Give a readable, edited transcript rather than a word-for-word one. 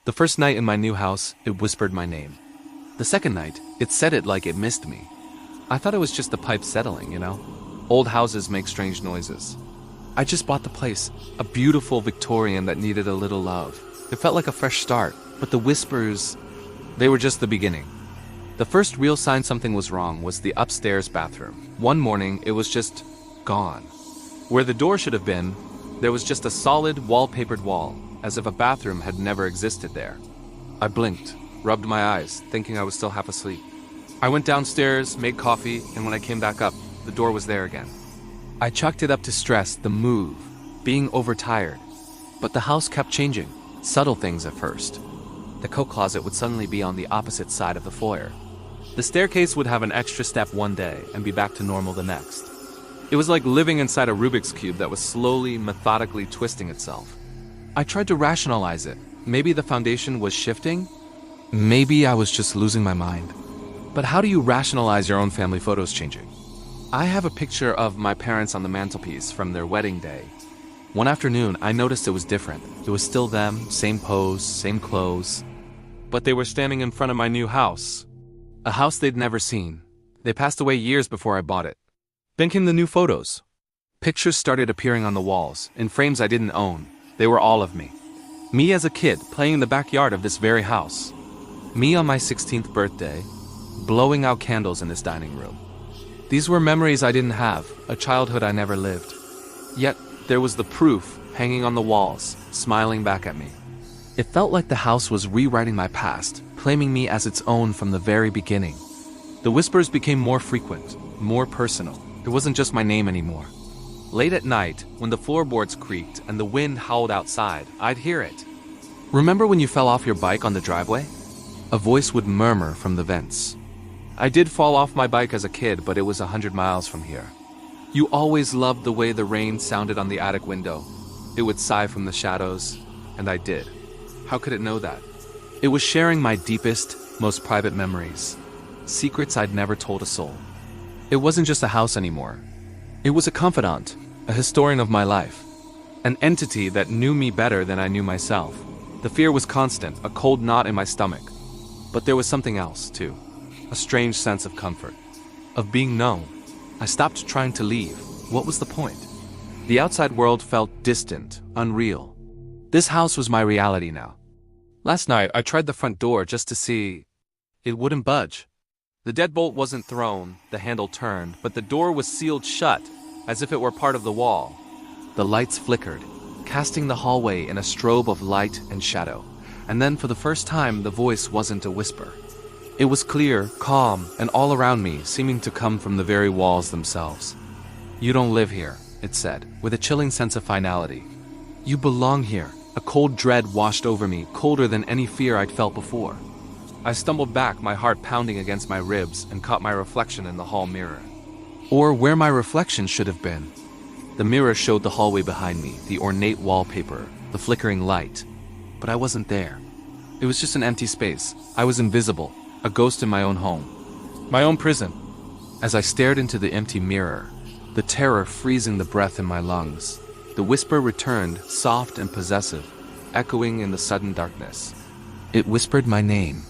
The first night in my new house, it whispered my name. The second night, it said it like it missed me. I thought it was just the pipe settling, you know? Old houses make strange noises. I just bought the place, a beautiful Victorian that needed a little love. It felt like a fresh start, but the whispers, they were just the beginning. The first real sign something was wrong was the upstairs bathroom. One morning, it was just gone. Where the door should have been, there was just a solid, wallpapered wall, as if a bathroom had never existed there. I blinked, rubbed my eyes, thinking I was still half asleep. I went downstairs, made coffee, and when I came back up, the door was there again. I chalked it up to stress, the move, being overtired. But the house kept changing, subtle things at first. The coat closet would suddenly be on the opposite side of the foyer. The staircase would have an extra step one day and be back to normal the next. It was like living inside a Rubik's Cube that was slowly, methodically twisting itself. I tried to rationalize it. Maybe the foundation was shifting? Maybe I was just losing my mind. But how do you rationalize your own family photos changing? I have a picture of my parents on the mantelpiece from their wedding day. One afternoon, I noticed it was different. It was still them, same pose, same clothes. But they were standing in front of my new house. A house they'd never seen. They passed away years before I bought it. Then came the new photos. Pictures started appearing on the walls, in frames I didn't own. They were all of me. Me as a kid, playing in the backyard of this very house. Me on my 16th birthday, blowing out candles in this dining room. These were memories I didn't have, a childhood I never lived. Yet, there was the proof hanging on the walls, smiling back at me. It felt like the house was rewriting my past, claiming me as its own from the very beginning. The whispers became more frequent, more personal. It wasn't just my name anymore. Late at night, when the floorboards creaked and the wind howled outside, I'd hear it. Remember when you fell off your bike on the driveway? A voice would murmur from the vents. I did fall off my bike as a kid, but it was 100 miles from here. You always loved the way the rain sounded on the attic window. It would sigh from the shadows, and I did. How could it know that? It was sharing my deepest, most private memories. Secrets I'd never told a soul. It wasn't just a house anymore. It was a confidant, a historian of my life. An entity that knew me better than I knew myself. The fear was constant, a cold knot in my stomach. But there was something else, too. A strange sense of comfort. Of being known. I stopped trying to leave. What was the point? The outside world felt distant, unreal. This house was my reality now. Last night, I tried the front door just to see. It wouldn't budge. The deadbolt wasn't thrown, the handle turned, but the door was sealed shut, as if it were part of the wall. The lights flickered, casting the hallway in a strobe of light and shadow. And then for the first time, the voice wasn't a whisper. It was clear, calm, and all around me, seeming to come from the very walls themselves. "You don't live here," it said, with a chilling sense of finality. "You belong here." A cold dread washed over me, colder than any fear I'd felt before. I stumbled back, my heart pounding against my ribs, and caught my reflection in the hall mirror. Or where my reflection should have been. The mirror showed the hallway behind me, the ornate wallpaper, the flickering light. But I wasn't there. It was just an empty space. I was invisible, a ghost in my own home. My own prison. As I stared into the empty mirror, the terror freezing the breath in my lungs, the whisper returned, soft and possessive, echoing in the sudden darkness. It whispered my name.